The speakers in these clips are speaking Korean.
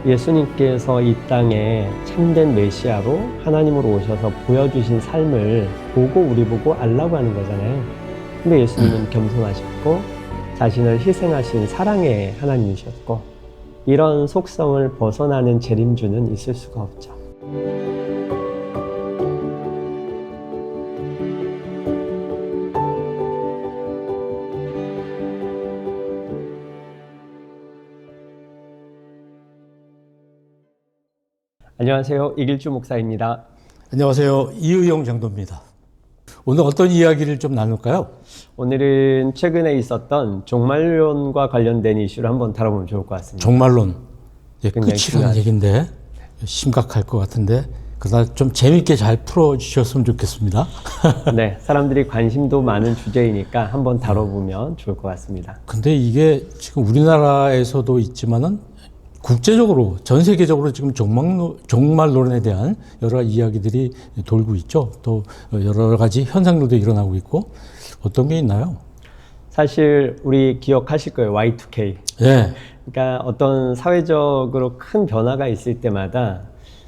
예수님께서 이 땅에 참된 메시아로 하나님으로 오셔서 보여주신 삶을 보고 우리 보고 알라고 하는 거잖아요. 근데 예수님은 겸손하셨고 자신을 희생하신 사랑의 하나님이셨고 이런 속성을 벗어나는 재림주는 있을 수가 없죠. 안녕하세요. 이길주 목사입니다. 안녕하세요. 이의용 장로입니다. 오늘 어떤 이야기를 좀 나눌까요? 오늘은 최근에 있었던 종말론과 관련된 이슈를 한번 다뤄보면 좋을 것 같습니다. 종말론. 예, 굉장히 끝이라는 얘기인데 심각할 것 같은데 그러나 좀 재밌게 잘 풀어주셨으면 좋겠습니다. 네, 사람들이 관심도 많은 주제이니까 한번 다뤄보면 좋을 것 같습니다. 근데 이게 지금 우리나라에서도 있지만은 국제적으로 전 세계적으로 지금 종말론에 대한 여러 이야기들이 돌고 있죠. 또 여러 가지 현상들도 일어나고 있고 어떤 게 있나요? 사실 우리 기억하실 거예요. Y2K. 예. 그러니까 어떤 사회적으로 큰 변화가 있을 때마다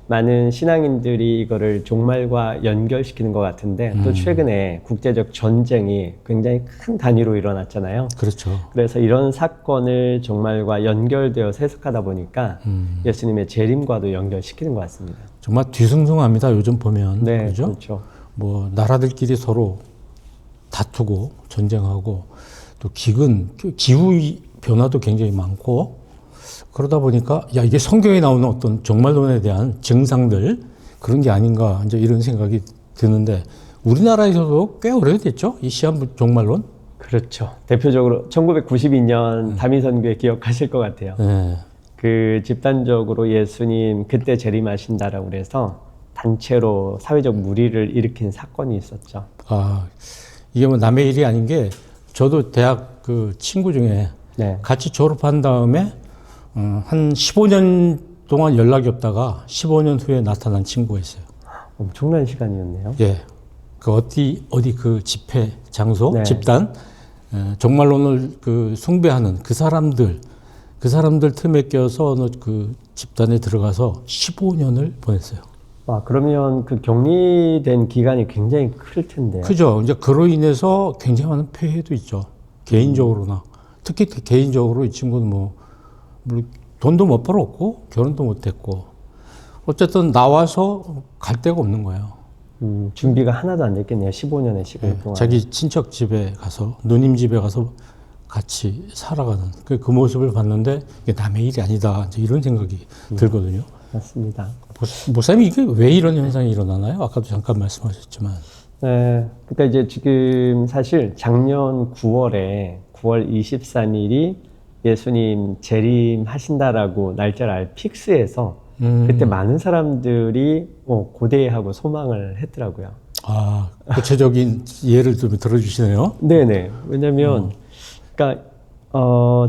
많은 신앙인들이 이거를 종말과 연결시키는 것 같은데 또 최근에 국제적 전쟁이 굉장히 큰 단위로 일어났잖아요. 그렇죠. 그래서 이런 사건을 종말과 연결되어서 해석하다 보니까 예수님의 재림과도 연결시키는 것 같습니다. 정말 뒤숭숭합니다. 요즘 보면. 네, 그렇죠? 그렇죠. 뭐 나라들끼리 서로 다투고 전쟁하고 또 기후 변화도 굉장히 많고 그러다 보니까 야 이게 성경에 나오는 어떤 종말론에 대한 증상들 그런 게 아닌가 이제 이런 생각이 드는데 우리나라에서도 꽤 오래됐죠? 이 시한부 종말론? 그렇죠. 대표적으로 1992년 다미선교회 기억하실 것 같아요. 네. 그 집단적으로 예수님 그때 재림하신다라고 그래서 단체로 사회적 물의를 일으킨 사건이 있었죠. 아 이게 뭐 남의 일이 아닌 게 저도 대학 그 친구 중에 네. 같이 졸업한 다음에 한 15년 동안 연락이 없다가 15년 후에 나타난 친구가 있어요. 엄청난 시간이었네요. 예. 그 어디 그 집회 장소, 네. 집단, 종말론을 그 숭배하는 그 사람들 틈에 껴서 어느 그 집단에 들어가서 15년을 보냈어요. 와, 그러면 그 격리된 기간이 굉장히 클 텐데요. 그죠. 이제 그로 인해서 굉장히 많은 폐해도 있죠. 개인적으로나. 특히 개인적으로 이 친구는 뭐 돈도 못 벌었고 결혼도 못 했고 어쨌든 나와서 갈 데가 없는 거예요. 준비가 하나도 안 됐겠네요. 15년의 시간 동안. 자기 친척 집에 가서 누님 집에 가서 같이 살아가는 그 모습을 봤는데 이게 남의 일이 아니다 이런 생각이 들거든요. 맞습니다. 목사님 이게 왜 이런 현상이 일어나나요? 아까도 잠깐 말씀하셨지만. 네, 그러니까 이제 지금 사실 작년 9월 23일이 예수님 재림하신다라고 날짜를 알 픽스해서 그때 많은 사람들이 고대하고 소망을 했더라고요. 아, 구체적인 예를 좀 들어주시네요. 네네. 왜냐면, 그러니까,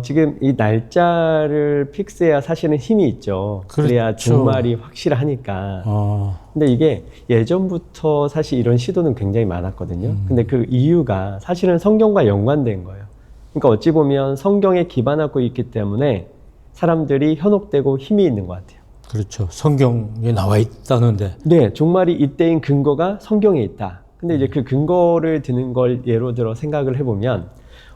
지금 이 날짜를 픽스해야 사실은 힘이 있죠. 그래야 그렇죠. 종말이 확실하니까. 근데 이게 예전부터 사실 이런 시도는 굉장히 많았거든요. 근데 그 이유가 사실은 성경과 연관된 거예요. 그러니까 어찌 보면 성경에 기반하고 있기 때문에 사람들이 현혹되고 힘이 있는 것 같아요. 그렇죠. 성경에 나와 있다는데. 네, 종말이 이때인 근거가 성경에 있다. 근데 이제 그 근거를 드는 걸 예로 들어 생각을 해보면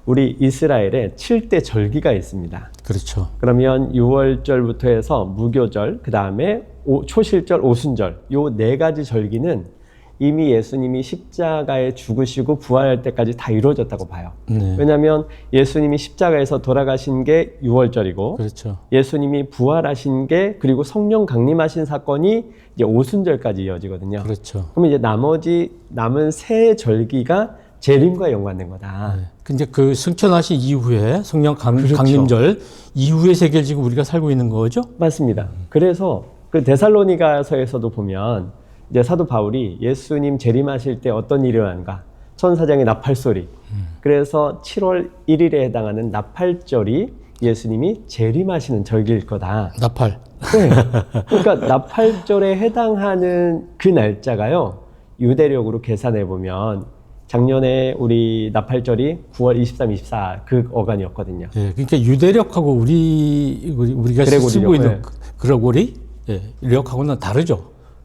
우리 이스라엘에 7대 절기가 있습니다. 그렇죠. 그러면 6월절부터 해서 무교절, 그 다음에 초실절, 오순절 요 4가지 절기는 이미 예수님이 십자가에 죽으시고 부활할 때까지 다 이루어졌다고 봐요. 네. 왜냐하면 예수님이 십자가에서 돌아가신 게 6월절이고 그렇죠. 예수님이 부활하신 게 그리고 성령 강림하신 사건이 이제 오순절까지 이어지거든요. 그렇죠. 그러면 이제 나머지 남은 세 절기가 재림과 연관된 거다. 네. 근데 그 승천하신 이후에 성령 그렇죠. 강림절 이후의 세계를 지금 우리가 살고 있는 거죠? 맞습니다. 그래서 그 데살로니가서에서도 보면 이제 사도 바울이 예수님 재림하실 때 어떤 일이 일어난가? 천사장의 나팔소리. 그래서 7월 1일에 해당하는 나팔절이 예수님이 재림하시는 절기일 거다. 나팔. 네. 그러니까 나팔절에 해당하는 그 날짜가요. 유대력으로 계산해 보면 작년에 우리 나팔절이 9월 23, 24 그 어간이었거든요. 예, 그러니까 유대력하고 우리가 그레고리력, 쓰고 있는 네. 그레고리 력하고는 다르죠.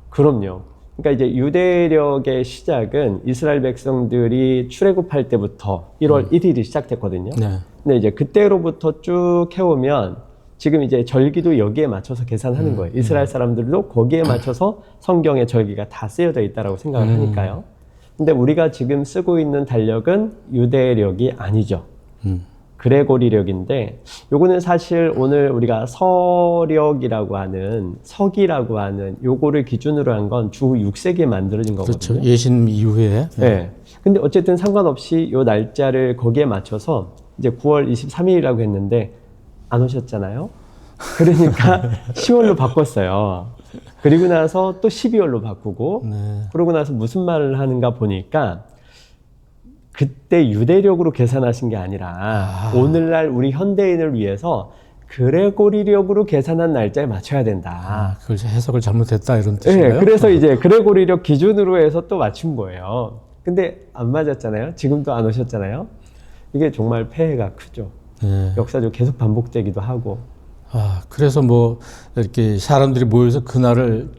그럼요. 그러니까 이제 유대력의 시작은 이스라엘 백성들이 출애굽할 때부터 1월 1일이 시작됐거든요. 네. 근데 이제 그때로부터 쭉 해오면 지금 이제 절기도 여기에 맞춰서 계산하는 거예요. 이스라엘 사람들도 거기에 맞춰서 성경의 절기가 다 쓰여져 있다라고 생각을 하니까요. 근데 우리가 지금 쓰고 있는 달력은 유대력이 아니죠. 그레고리력인데 요거는 사실 오늘 우리가 서력이라고 하는 서기라고 하는 요거를 기준으로 한 건 주 6세기에 만들어진 거거든요. 그렇죠. 예신 이후에. 네. 근데 어쨌든 상관없이 요 날짜를 거기에 맞춰서 이제 9월 23일이라고 했는데 안 오셨잖아요. 그러니까 10월로 바꿨어요. 그리고 나서 또 12월로 바꾸고 네. 그러고 나서 무슨 말을 하는가 보니까 그때 유대력으로 계산하신 게 아니라 오늘날 우리 현대인을 위해서 그레고리력으로 계산한 날짜에 맞춰야 된다. 그걸 해석을 잘못했다 이런 뜻인가요? 네, 그래서 이제 그레고리력 기준으로 해서 또 맞춘 거예요. 근데 안 맞았잖아요. 지금도 안 오셨잖아요. 이게 정말 폐해가 크죠. 네. 역사적으로 계속 반복되기도 하고. 그래서 뭐 이렇게 사람들이 모여서 그날을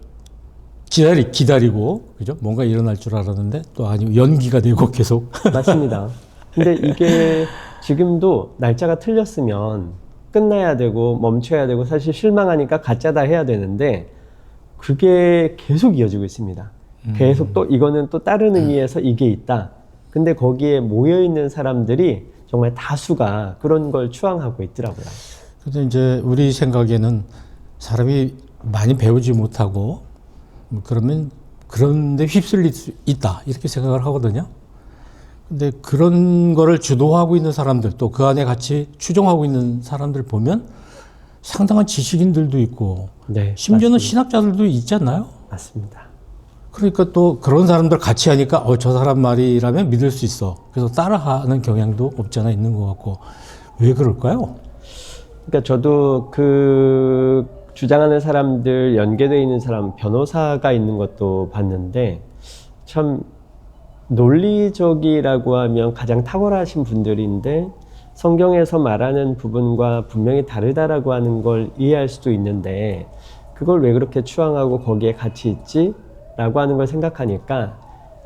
기다리고 그죠? 뭔가 일어날 줄 알았는데 또 아니고 연기가 되고 계속. 맞습니다. 근데 이게 지금도 날짜가 틀렸으면 끝나야 되고 멈춰야 되고 사실 실망하니까 가짜다 해야 되는데 그게 계속 이어지고 있습니다. 계속 또 이거는 또 다른 의미에서 이게 있다. 근데 거기에 모여 있는 사람들이 정말 다수가 그런 걸 추앙하고 있더라고요. 근데 이제 우리 생각에는 사람이 많이 배우지 못하고 그러면 그런데 휩쓸릴 수 있다 이렇게 생각을 하거든요. 근데 그런 거를 주도하고 있는 사람들 또 그 안에 같이 추종하고 있는 사람들 보면 상당한 지식인들도 있고 네, 심지어는 맞습니다. 신학자들도 있지 않나요? 맞습니다. 그러니까 또 그런 사람들 같이 하니까 저 사람 말이라면 믿을 수 있어. 그래서 따라하는 경향도 없지 않아 있는 것 같고 왜 그럴까요? 그러니까 저도 그 주장하는 사람들 연계되어 있는 사람 변호사가 있는 것도 봤는데 참 논리적이라고 하면 가장 탁월하신 분들인데 성경에서 말하는 부분과 분명히 다르다라고 하는 걸 이해할 수도 있는데 그걸 왜 그렇게 추앙하고 거기에 같이 있지? 라고 하는 걸 생각하니까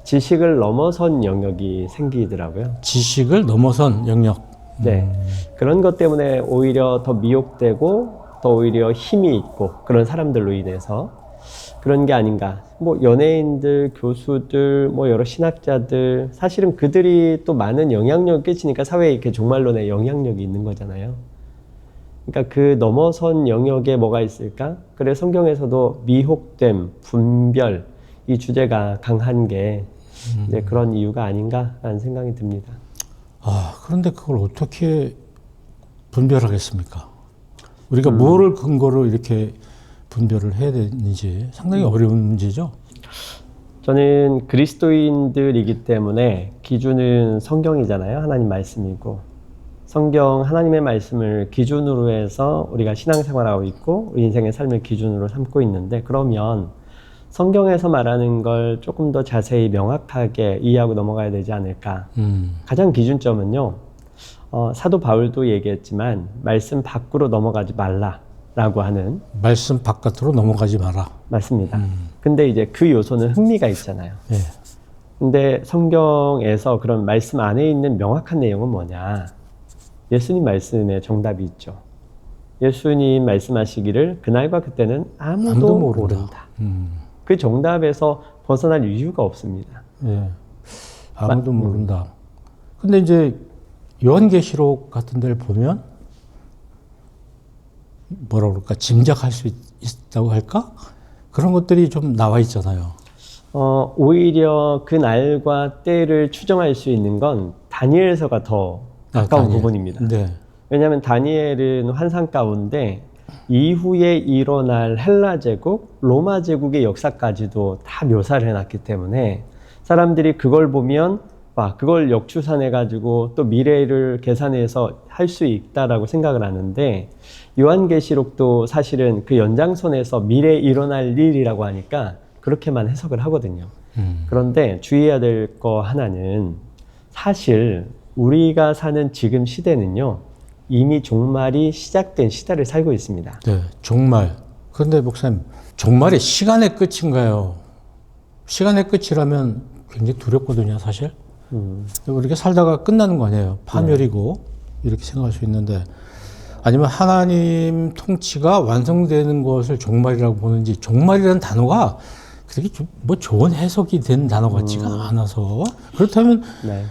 지식을 넘어선 영역이 생기더라고요. 지식을 넘어선 영역. 네. 그런 것 때문에 오히려 더 미혹되고 더 오히려 힘이 있고 그런 사람들로 인해서 그런 게 아닌가. 뭐 연예인들, 교수들, 뭐 여러 신학자들 사실은 그들이 또 많은 영향력을 끼치니까 사회에 이렇게 종말론의 영향력이 있는 거잖아요. 그러니까 그 넘어선 영역에 뭐가 있을까? 그래 성경에서도 미혹됨, 분별 이 주제가 강한 게 이제 그런 이유가 아닌가라는 생각이 듭니다. 그런데 그걸 어떻게 분별하겠습니까? 우리가 뭐를 근거로 이렇게 분별을 해야 되는지 상당히 어려운 문제죠. 저는 그리스도인들이기 때문에 기준은 성경이잖아요. 하나님 말씀이고 성경 하나님의 말씀을 기준으로 해서 우리가 신앙생활하고 있고 우리 인생의 삶을 기준으로 삼고 있는데 그러면 성경에서 말하는 걸 조금 더 자세히 명확하게 이해하고 넘어가야 되지 않을까. 가장 기준점은요. 사도 바울도 얘기했지만 말씀 밖으로 넘어가지 말라라고 하는 말씀 바깥으로 넘어가지 마라. 맞습니다. 근데 이제 그 요소는 흥미가 있잖아요. 네. 근데 성경에서 그런 말씀 안에 있는 명확한 내용은 뭐냐? 예수님 말씀에 정답이 있죠. 예수님 말씀하시기를 그날과 그때는 아무도 모른다. 그 정답에서 벗어날 이유가 없습니다. 예. 아무도 모른다. 근데 이제 요한계시록 같은 데를 보면 뭐라 그럴까 짐작할 수 있다고 할까? 그런 것들이 좀 나와 있잖아요. 오히려 그 날과 때를 추정할 수 있는 건 다니엘서가 더 가까운 부분입니다. 네. 왜냐하면 다니엘은 환상 가운데 이후에 일어날 헬라 제국, 로마 제국의 역사까지도 다 묘사를 해놨기 때문에 사람들이 그걸 보면 그걸 역추산해가지고 또 미래를 계산해서 할 수 있다라고 생각을 하는데 요한계시록도 사실은 그 연장선에서 미래에 일어날 일이라고 하니까 그렇게만 해석을 하거든요. 그런데 주의해야 될 거 하나는 사실 우리가 사는 지금 시대는요. 이미 종말이 시작된 시대를 살고 있습니다. 네, 종말. 그런데 목사님, 종말이 시간의 끝인가요? 시간의 끝이라면 굉장히 두렵거든요, 사실. 우리가 살다가 끝나는 거 아니에요. 파멸이고 이렇게 생각할 수 있는데, 아니면 하나님 통치가 완성되는 것을 종말이라고 보는지, 종말이라는 단어가 그렇게 뭐 좋은 해석이 된 단어 같지가 않아서, 그렇다면 네.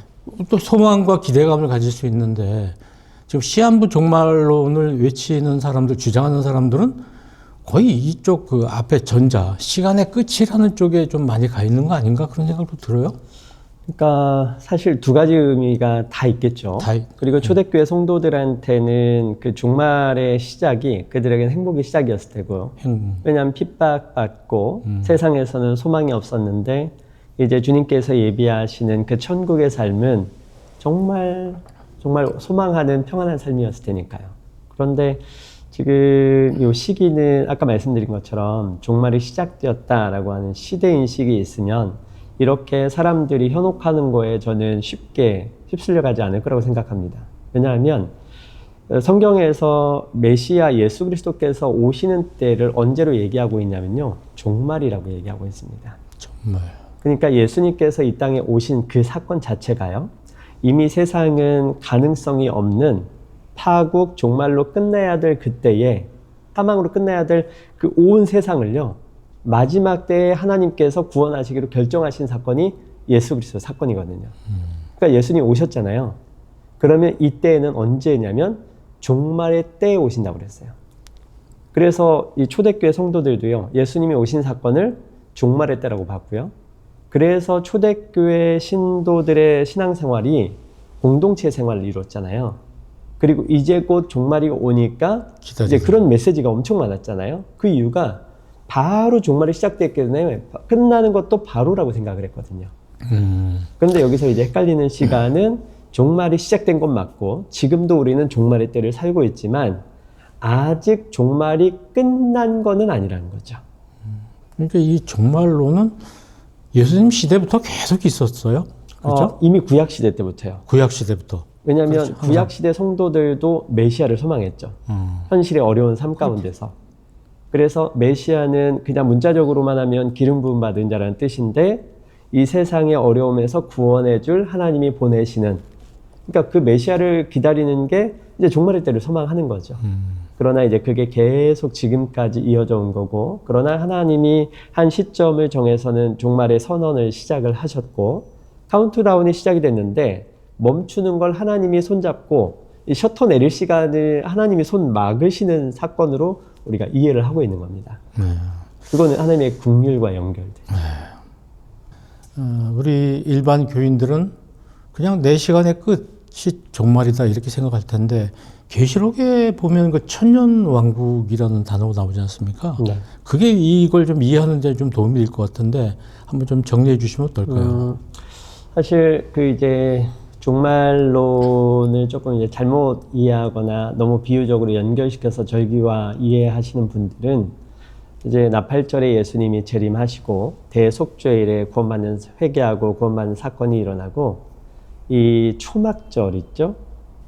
또 소망과 기대감을 가질 수 있는데, 지금 시한부 종말론을 외치는 사람들, 주장하는 사람들은 거의 이쪽 그 앞에 전자, 시간의 끝이라는 쪽에 좀 많이 가 있는 거 아닌가, 그런 생각도 들어요. 그러니까 사실 두 가지 의미가 다 있겠죠. 그리고 초대교회 성도들한테는 그 종말의 시작이 그들에게는 행복의 시작이었을 테고요. 왜냐하면 핍박받고 세상에서는 소망이 없었는데, 이제 주님께서 예비하시는 그 천국의 삶은 정말 소망하는 평안한 삶이었을 테니까요. 그런데 지금 이 시기는 아까 말씀드린 것처럼 종말이 시작되었다라고 하는 시대인식이 있으면 이렇게 사람들이 현혹하는 거에 저는 쉽게 휩쓸려 가지 않을 거라고 생각합니다. 왜냐하면 성경에서 메시아 예수 그리스도께서 오시는 때를 언제로 얘기하고 있냐면요, 종말이라고 얘기하고 있습니다. 정말. 그러니까 예수님께서 이 땅에 오신 그 사건 자체가요, 이미 세상은 가능성이 없는 파국, 종말로 끝내야 될 그때에, 사망으로 끝내야 될 그 온 세상을요, 마지막 때에 하나님께서 구원하시기로 결정하신 사건이 예수 그리스도 사건이거든요. 그러니까 예수님 오셨잖아요. 그러면 이때에는 언제냐면 종말의 때에 오신다고 그랬어요. 그래서 이 초대교회 성도들도요, 예수님이 오신 사건을 종말의 때라고 봤고요. 그래서 초대교회 신도들의 신앙생활이 공동체 생활을 이뤘잖아요. 그리고 이제 곧 종말이 오니까 이제 그런 메시지가 엄청 많았잖아요. 그 이유가 바로 종말이 시작됐기 때문에 끝나는 것도 바로라고 생각을 했거든요. 그런데 여기서 이제 헷갈리는 시간은 종말이 시작된 건 맞고, 지금도 우리는 종말의 때를 살고 있지만 아직 종말이 끝난 거는 아니라는 거죠. 그러니까 이 종말론은 예수님 시대부터 계속 있었어요. 그렇죠? 이미 구약 시대 때부터요. 구약 시대부터. 왜냐하면 그렇죠. 구약 시대 성도들도 메시아를 소망했죠. 현실의 어려운 삶 가운데서. 그래서 메시아는 그냥 문자적으로만 하면 기름 부음 받은 자라는 뜻인데, 이 세상의 어려움에서 구원해 줄 하나님이 보내시는, 그러니까 그 메시아를 기다리는 게 이제 종말의 때를 소망하는 거죠. 그러나 이제 그게 계속 지금까지 이어져 온 거고, 그러나 하나님이 한 시점을 정해서는 종말의 선언을 시작을 하셨고, 카운트다운이 시작이 됐는데 멈추는 걸 하나님이 손잡고 이 셔터 내릴 시간을 하나님이 손 막으시는 사건으로 우리가 이해를 하고 있는 겁니다. 그거는 하나님의 긍휼과 연결돼요. 우리 일반 교인들은 그냥 내 시간의 끝이 종말이다 이렇게 생각할 텐데, 계시록에 보면 그 천년왕국이라는 단어가 나오지 않습니까? 네. 그게 이걸 좀 이해하는 데 좀 도움이 될 것 같은데, 한번 좀 정리해 주시면 어떨까요? 사실 그 이제 종말론을 조금 이제 잘못 이해하거나 너무 비유적으로 연결시켜서 절기와 이해하시는 분들은, 이제 나팔절에 예수님이 재림하시고 대속죄일에 구원받는, 회개하고 구원받는 사건이 일어나고, 이 초막절 있죠?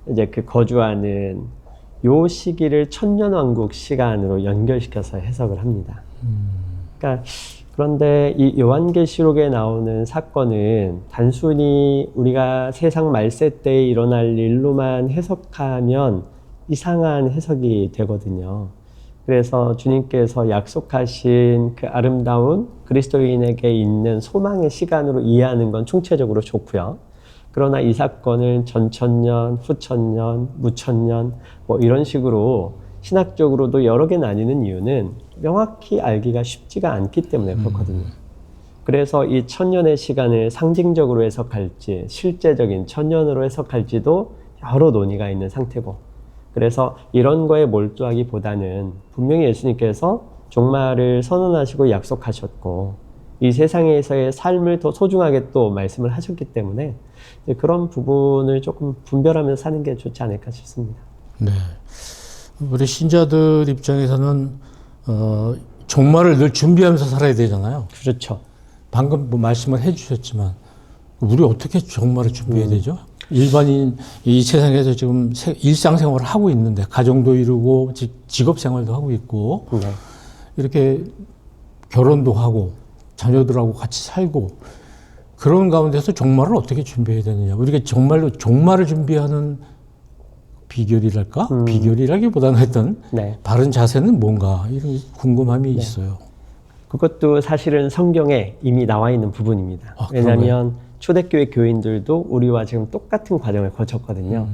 이제 그 거주하는 요 시기를 천년왕국 시간으로 연결시켜서 해석을 합니다. 그러니까 그런데 이 요한계시록에 나오는 사건은 단순히 우리가 세상 말세 때에 일어날 일로만 해석하면 이상한 해석이 되거든요. 그래서 주님께서 약속하신 그 아름다운 그리스도인에게 있는 소망의 시간으로 이해하는 건 총체적으로 좋고요. 그러나 이 사건을 전천년, 후천년, 무천년 뭐 이런 식으로 신학적으로도 여러 개 나뉘는 이유는 명확히 알기가 쉽지가 않기 때문에 그렇거든요. 그래서 이 천년의 시간을 상징적으로 해석할지 실제적인 천년으로 해석할지도 여러 논의가 있는 상태고, 그래서 이런 거에 몰두하기보다는 분명히 예수님께서 종말을 선언하시고 약속하셨고, 이 세상에서의 삶을 더 소중하게 또 말씀을 하셨기 때문에 그런 부분을 조금 분별하면서 사는 게 좋지 않을까 싶습니다. 네. 우리 신자들 입장에서는 종말을 늘 준비하면서 살아야 되잖아요. 그렇죠. 방금 뭐 말씀을 해주셨지만, 우리 어떻게 종말을 준비해야 되죠? 일반인 이 세상에서 지금 일상생활을 하고 있는데, 가정도 이루고 직업생활도 하고 있고, 네. 이렇게 결혼도 하고 자녀들하고 같이 살고 그런 가운데서 종말을 어떻게 준비해야 되느냐. 우리가 정말로 종말을 준비하는 비결이랄까? 비결이라기보다는 하여튼 네. 바른 자세는 뭔가 이런 궁금함이 있어요. 그것도 사실은 성경에 이미 나와 있는 부분입니다. 아, 왜냐하면 초대교회 교인들도 우리와 지금 똑같은 과정을 거쳤거든요.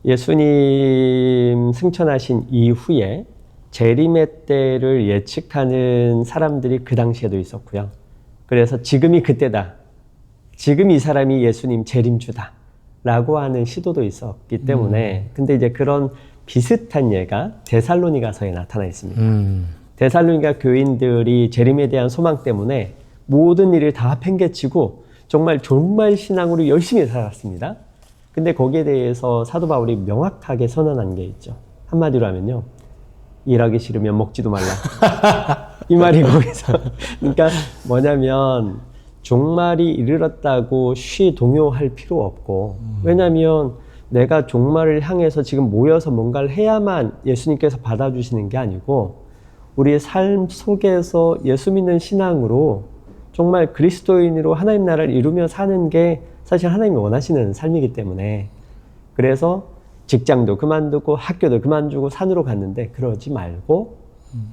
예수님 승천하신 이후에 재림의 때를 예측하는 사람들이 그 당시에도 있었고요. 그래서 지금이 그때다. 지금 이 사람이 예수님 재림주다. 라고 하는 시도도 있었기 때문에 근데 이제 그런 비슷한 예가 데살로니가서에 나타나 있습니다. 데살로니가 교인들이 재림에 대한 소망 때문에 모든 일을 다 팽개치고 정말 종말 신앙으로 열심히 살았습니다. 근데 거기에 대해서 사도 바울이 명확하게 선언한 게 있죠. 한마디로 하면요. 일하기 싫으면 먹지도 말라. 이 말이 거기서. 그러니까 뭐냐면 종말이 이르렀다고 쉬 동요할 필요 없고 왜냐하면 내가 종말을 향해서 지금 모여서 뭔가를 해야만 예수님께서 받아주시는 게 아니고 우리의 삶 속에서 예수 믿는 신앙으로 정말 그리스도인으로 하나님 나라를 이루며 사는 게 사실 하나님이 원하시는 삶이기 때문에 그래서 직장도 그만두고 학교도 그만두고 산으로 갔는데 그러지 말고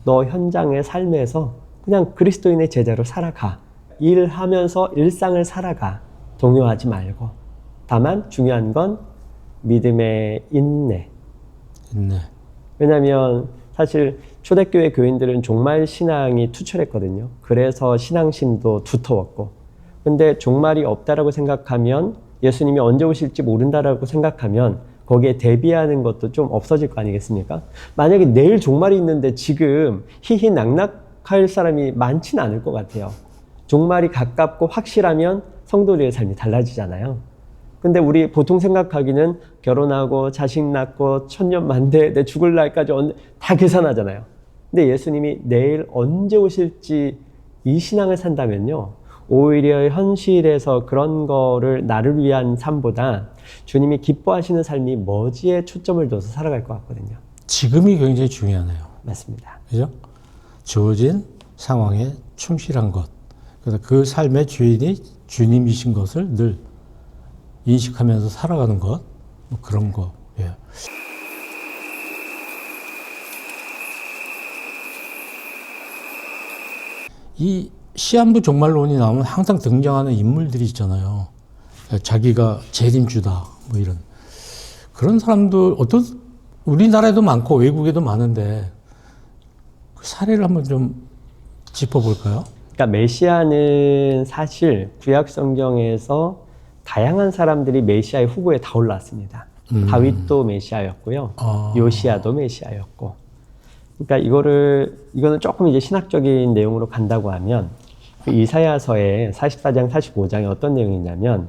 너 현장의 삶에서 그냥 그리스도인의 제자로 살아가. 일하면서 일상을 살아가. 동요하지 말고. 다만 중요한 건 믿음의 인내. 왜냐하면 사실 초대교회 교인들은 종말 신앙이 투철했거든요. 그래서 신앙심도 두터웠고. 근데 종말이 없다라고 생각하면 예수님이 언제 오실지 모른다라고 생각하면 거기에 대비하는 것도 좀 없어질 거 아니겠습니까? 만약에 내일 종말이 있는데 지금 희희낙낙할 사람이 많지는 않을 것 같아요. 종말이 가깝고 확실하면 성도들의 삶이 달라지잖아요. 근데 우리 보통 생각하기는 결혼하고 자식 낳고 천년만대 내 죽을 날까지 다 계산하잖아요. 근데 예수님이 내일 언제 오실지 이 신앙을 산다면요. 오히려 현실에서 그런 거를 나를 위한 삶보다 주님이 기뻐하시는 삶이 뭐지에 초점을 둬서 살아갈 것 같거든요. 지금이 굉장히 중요하네요. 맞습니다. 그죠? 주어진 상황에 충실한 것. 그래서 그 삶의 주인이 주님이신 것을 늘 인식하면서 살아가는 것. 뭐 그런 거. 예. 이 시한부 종말론이 나오면 항상 등장하는 인물들이 있잖아요. 자기가 재림주다, 뭐 이런. 그런 사람들, 우리나라에도 많고 외국에도 많은데, 그 사례를 한번 좀 짚어볼까요? 그러니까 메시아는 사실 구약 성경에서 다양한 사람들이 메시아의 후보에 다 올라왔습니다. 다윗도 메시아였고요. 요시야도 메시아였고. 그러니까 이거는 조금 이제 신학적인 내용으로 간다고 하면 그 이사야서의 44장, 45장에 어떤 내용이 있냐면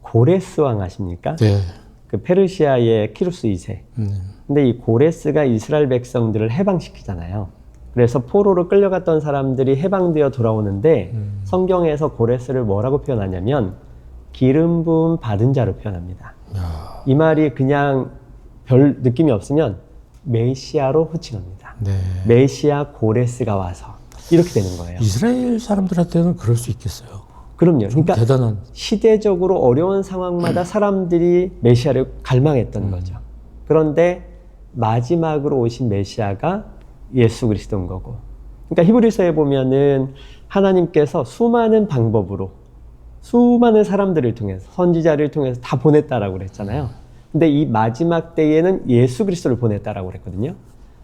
고레스 왕 아십니까? 네. 그 페르시아의 키루스 2세. 근데 이 고레스가 이스라엘 백성들을 해방시키잖아요. 그래서 포로로 끌려갔던 사람들이 해방되어 돌아오는데 성경에서 고레스를 뭐라고 표현하냐면 기름 부음 받은 자로 표현합니다. 이 말이 그냥 별 느낌이 없으면 메시아로 호칭합니다. 네. 메시아 고레스가 와서 이렇게 되는 거예요. 이스라엘 사람들한테는 그럴 수 있겠어요. 그럼요. 그러니까 대단한. 시대적으로 어려운 상황마다 사람들이 메시아를 갈망했던 거죠. 그런데 마지막으로 오신 메시아가 예수 그리스도인 거고. 그러니까 히브리서에 보면은 하나님께서 수많은 방법으로 수많은 사람들을 통해서 선지자를 통해서 다 보냈다라고 그랬잖아요. 근데 이 마지막 때에는 예수 그리스도를 보냈다라고 그랬거든요.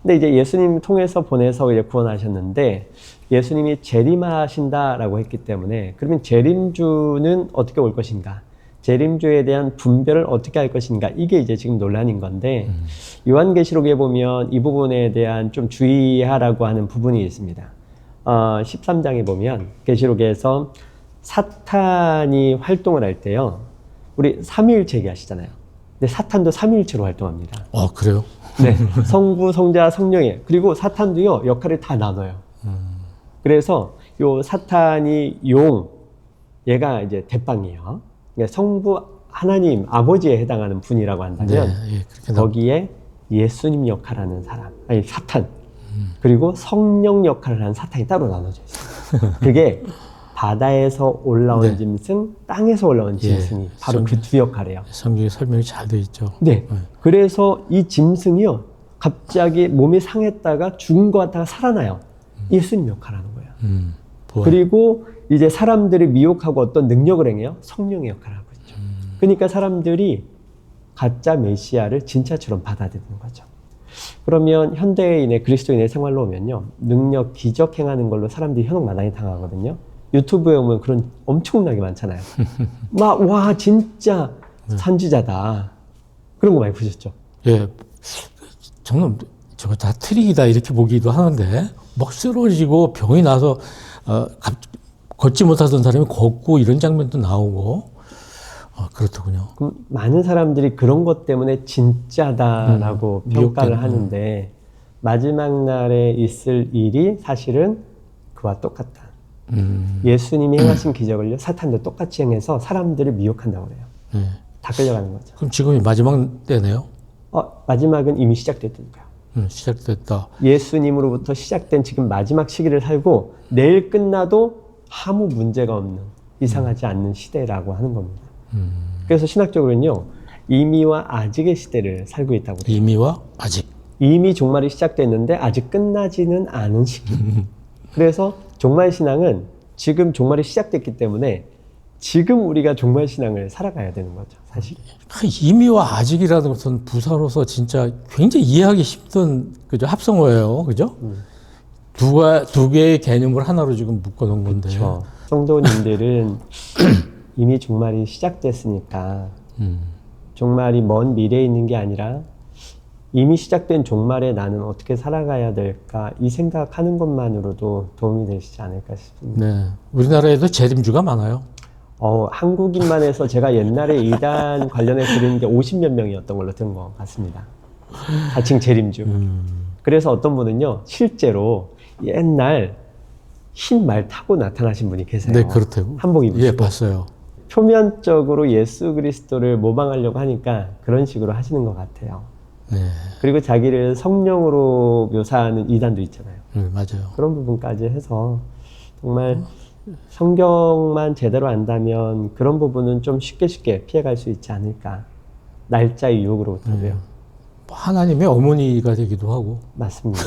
근데 이제 예수님 통해서 보내서 이제 구원하셨는데 예수님이 재림하신다라고 했기 때문에 그러면 재림주는 어떻게 올 것인가? 재림주에 대한 분별을 어떻게 할 것인가? 이게 이제 지금 논란인 건데 요한계시록에 보면 이 부분에 대한 좀 주의하라고 하는 부분이 있습니다. 13장에 보면 계시록에서 사탄이 활동을 할 때요. 우리 삼위일체 얘기하시잖아요. 근데 사탄도 삼위일체로 활동합니다. 그래요? 네. 성부, 성자, 성령이에요. 그리고 사탄도요, 역할을 다 나눠요. 그래서 요 사탄이 얘가 이제 대빵이에요. 그러니까 성부 하나님 아버지에 해당하는 분이라고 한다면 네, 예, 거기에 예수님 역할하는 사람, 아니 사탄. 그리고 성령 역할을 하는 사탄이 따로 나눠져 있어요. 그게 바다에서 올라온 네. 짐승, 땅에서 올라온 짐승이 바로 그 두 역할이에요. 성경에 설명이 잘 돼 있죠. 네. 그래서 이 짐승이요, 갑자기 몸이 상했다가 죽은 것 같다가 살아나요. 예수님 역할을 하는 거예요. 부활. 그리고 이제 사람들을 미혹하고 어떤 능력을 행해요? 성령의 역할을 하고 있죠. 그러니까 사람들이 가짜 메시아를 진짜처럼 받아들이는 거죠. 그러면 현대인의 그리스도인의 생활로 오면요, 능력, 기적 행하는 걸로 사람들이 현혹마당에 당하거든요. 유튜브에 오면 그런 엄청나게 많잖아요. 막, 와, 진짜 선지자다. 그런 거 많이 보셨죠? 예, 저는 저거 다 트릭이다 이렇게 보기도 하는데 막 쓰러지고 병이 나서 걷지 못하던 사람이 걷고 이런 장면도 나오고 그렇더군요. 그럼 많은 사람들이 그런 것 때문에 진짜다라고 평가를 미혹되는, 하는데 마지막 날에 있을 일이 사실은 그와 똑같다. 예수님이 행하신 기적을요, 사탄도 똑같이 행해서 사람들을 미혹한다고 그래요. 예. 다 끌려가는 거죠. 그럼 지금이 마지막 때네요. 마지막은 이미 시작됐으니까요. 시작됐다. 예수님으로부터 시작된 지금 마지막 시기를 살고 내일 끝나도 아무 문제가 없는, 이상하지 않는 시대라고 하는 겁니다. 그래서 신학적으로는요, 이미와 아직의 시대를 살고 있다고 그래요. 이미와 아직. 이미 종말이 시작됐는데 아직 끝나지는 않은 시기. 그래서 종말 신앙은 지금 종말이 시작됐기 때문에 지금 우리가 종말 신앙을 살아가야 되는 거죠, 사실. 이미와 아직이라는 것은 부사로서 진짜 굉장히 이해하기 힘든 그죠? 합성어예요, 그죠? 두 개의 개념을 하나로 지금 묶어놓은 건데. 그렇죠. 성도님들은 이미 종말이 시작됐으니까 종말이 먼 미래에 있는 게 아니라 이미 시작된 종말에 나는 어떻게 살아가야 될까, 이 생각하는 것만으로도 도움이 되시지 않을까 싶습니다. 네. 우리나라에도 재림주가 많아요. 한국인만 해서 제가 옛날에 이단 관련해서 들은 게 50몇 명이었던 걸로 들은 것 같습니다. 자칭 재림주. 그래서 어떤 분은요, 실제로 옛날 흰 말 타고 나타나신 분이 계세요. 네, 그렇다고. 한복 입으시고. 예, 봤어요. 표면적으로 예수 그리스도를 모방하려고 하니까 그런 식으로 하시는 것 같아요. 네. 그리고 자기를 성령으로 묘사하는 이단도 있잖아요. 맞아요. 그런 부분까지 해서 정말 성경만 제대로 안다면 그런 부분은 좀 쉽게 피해갈 수 있지 않을까. 날짜의 유혹으로부터도요. 하나님의 어머니가 되기도 하고. 맞습니다.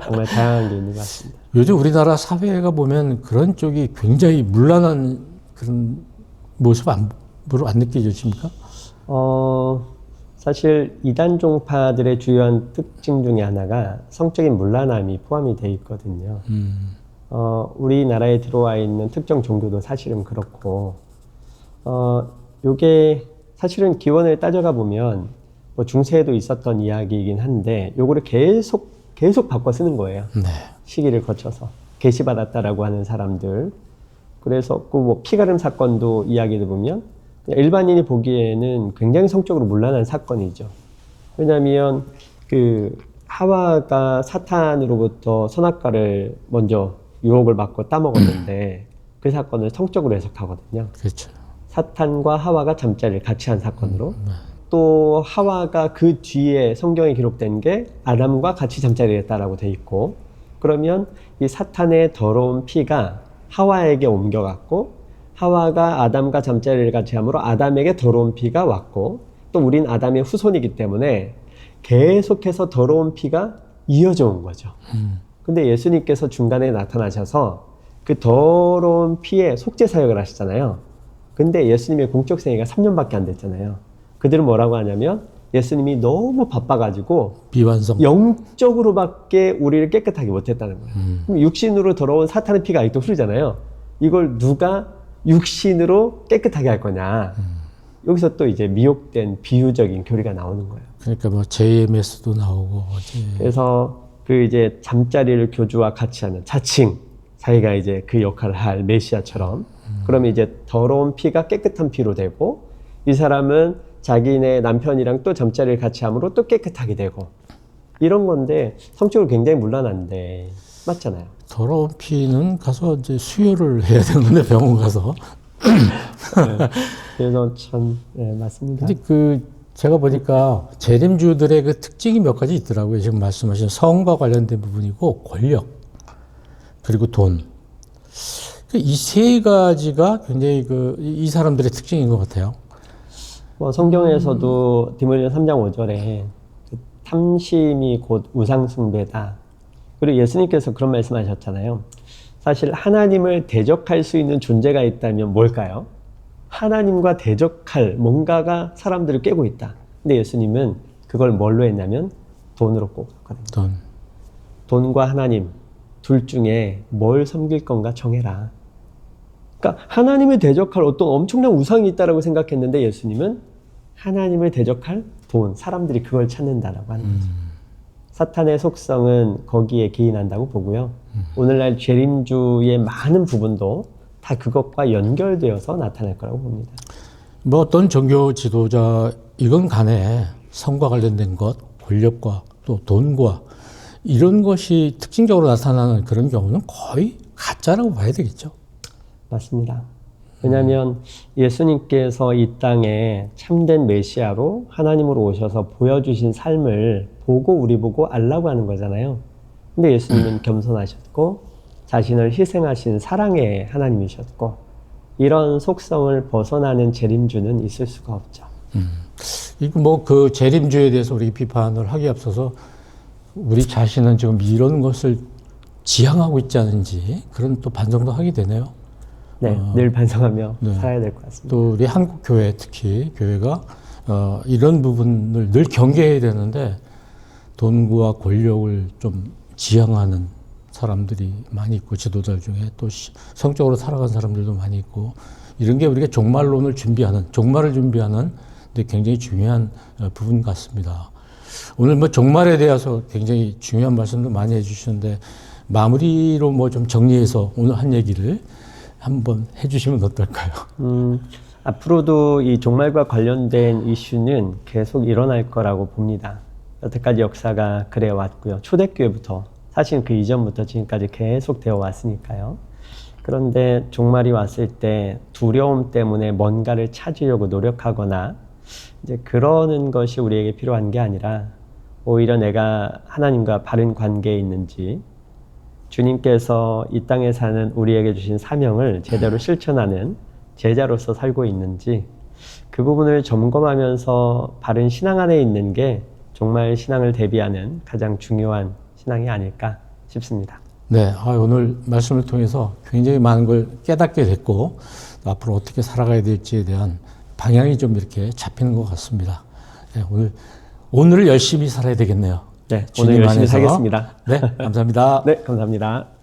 정말 다양한 게 있는 것 같습니다. 요즘 우리나라 사회가 보면 그런 쪽이 굉장히 문란한 그런 모습 안 느껴지십니까? 사실 이단 종파들의 주요한 특징 중에 하나가 성적인 문란함이 포함이 돼 있거든요. 우리나라에 들어와 있는 특정 종교도 사실은 그렇고, 요게 사실은 기원을 따져가 보면 뭐 중세에도 있었던 이야기이긴 한데 요거를 계속 바꿔 쓰는 거예요. 네. 시기를 거쳐서 계시받았다라고 하는 사람들. 그래서 그 뭐 피가름 사건도 이야기를 보면 일반인이 보기에는 굉장히 성적으로 문란한 사건이죠. 왜냐하면 그 하와가 사탄으로부터 선악과를 먼저 유혹을 받고 따먹었는데 그 사건을 성적으로 해석하거든요. 그렇죠. 사탄과 하와가 잠자리를 같이 한 사건으로. 또 하와가 그 뒤에 성경에 기록된 게 아담과 같이 잠자리를 했다라고 돼 있고, 그러면 이 사탄의 더러운 피가 하와에게 옮겨갔고 하와가 아담과 잠자리를 같이 함으로 아담에게 더러운 피가 왔고, 또 우린 아담의 후손이기 때문에 계속해서 더러운 피가 이어져 온 거죠. 근데 예수님께서 중간에 나타나셔서 그 더러운 피의 속죄 사역을 하시잖아요. 근데 예수님의 공적 생애가 3년밖에 안 됐잖아요. 그들은 뭐라고 하냐면 예수님이 너무 바빠가지고 비완성. 영적으로밖에 우리를 깨끗하게 못했다는 거예요. 그럼 육신으로 더러운 사탄의 피가 아직도 흐르잖아요. 이걸 누가 육신으로 깨끗하게 할 거냐. 여기서 또 이제 미혹된 비유적인 교리가 나오는 거예요. 그러니까 뭐 JMS도 나오고. 그래서 그 이제 잠자리를 교주와 같이 하는 자칭 자기가 이제 그 역할을 할 메시아처럼, 그러면 이제 더러운 피가 깨끗한 피로 되고, 이 사람은 자기네 남편이랑 또 잠자리를 같이 함으로 또 깨끗하게 되고, 이런 건데 성적으로 굉장히 문란한데 맞잖아요. 더러운 피는 가서 이제 수혈을 해야 되는데 병원 가서. 네. 그래서 참 맞습니다. 근데 그 제가 보니까 재림주들의 그 특징이 몇 가지 있더라고요. 지금 말씀하신 성과 관련된 부분이고 권력 그리고 돈. 이 세 가지가 굉장히 이 사람들의 특징인 것 같아요. 뭐 성경에서도 디모데 3장 5절에 탐심이 곧 우상숭배다. 그리고 예수님께서 그런 말씀하셨잖아요. 사실 하나님을 대적할 수 있는 존재가 있다면 뭘까요? 하나님과 대적할 뭔가가 사람들을 깨고 있다. 근데 예수님은 그걸 뭘로 했냐면 돈으로 꼽았거든요. 돈과 하나님 둘 중에 뭘 섬길 건가 정해라. 그러니까 하나님을 대적할 어떤 엄청난 우상이 있다라고 생각했는데 예수님은 하나님을 대적할 돈, 사람들이 그걸 찾는다라고 하는 거죠. 사탄의 속성은 거기에 기인한다고 보고요. 오늘날 재림주의 많은 부분도 다 그것과 연결되어서 나타날 거라고 봅니다. 뭐 어떤 종교 지도자 이건 간에 성과 관련된 것, 권력과 또 돈과 이런 것이 특징적으로 나타나는 그런 경우는 거의 가짜라고 봐야 되겠죠. 맞습니다. 왜냐하면 예수님께서 이 땅에 참된 메시아로 하나님으로 오셔서 보여주신 삶을 보고 우리 보고 알라고 하는 거잖아요. 근데 예수님은 겸손하셨고 자신을 희생하신 사랑의 하나님이셨고 이런 속성을 벗어나는 재림주는 있을 수가 없죠. 이거 뭐 그 재림주에 대해서 우리 비판을 하기에 앞서서 우리 자신은 지금 이런 것을 지향하고 있지 않은지 그런 또 반성도 하게 되네요. 네, 늘 반성하며 네. 살아야 될 것 같습니다. 또 우리 한국 교회 특히 교회가 이런 부분을 늘 경계해야 되는데 돈과 권력을 좀 지향하는 사람들이 많이 있고 지도자 중에 또 성적으로 살아간 사람들도 많이 있고 이런 게 우리가 종말론을 준비하는 종말을 준비하는 데 굉장히 중요한 부분 같습니다. 오늘 뭐 종말에 대해서 굉장히 중요한 말씀도 많이 해주셨는데 마무리로 뭐 좀 정리해서 오늘 한 얘기를 한번 해주시면 어떨까요? 앞으로도 이 종말과 관련된 이슈는 계속 일어날 거라고 봅니다. 여태까지 역사가 그래 왔고요. 초대교회부터 사실 그 이전부터 지금까지 계속 되어 왔으니까요. 그런데 종말이 왔을 때 두려움 때문에 뭔가를 찾으려고 노력하거나 이제 그러는 것이 우리에게 필요한 게 아니라 오히려 내가 하나님과 바른 관계에 있는지 주님께서 이 땅에 사는 우리에게 주신 사명을 제대로 실천하는 제자로서 살고 있는지 그 부분을 점검하면서 바른 신앙 안에 있는 게 정말 신앙을 대비하는 가장 중요한 신앙이 아닐까 싶습니다. 네, 오늘 말씀을 통해서 굉장히 많은 걸 깨닫게 됐고 앞으로 어떻게 살아가야 될지에 대한 방향이 좀 이렇게 잡히는 것 같습니다. 네, 오늘을 열심히 살아야 되겠네요. 네, 오늘 열심히 살겠습니다. 네, 감사합니다. 네, 감사합니다.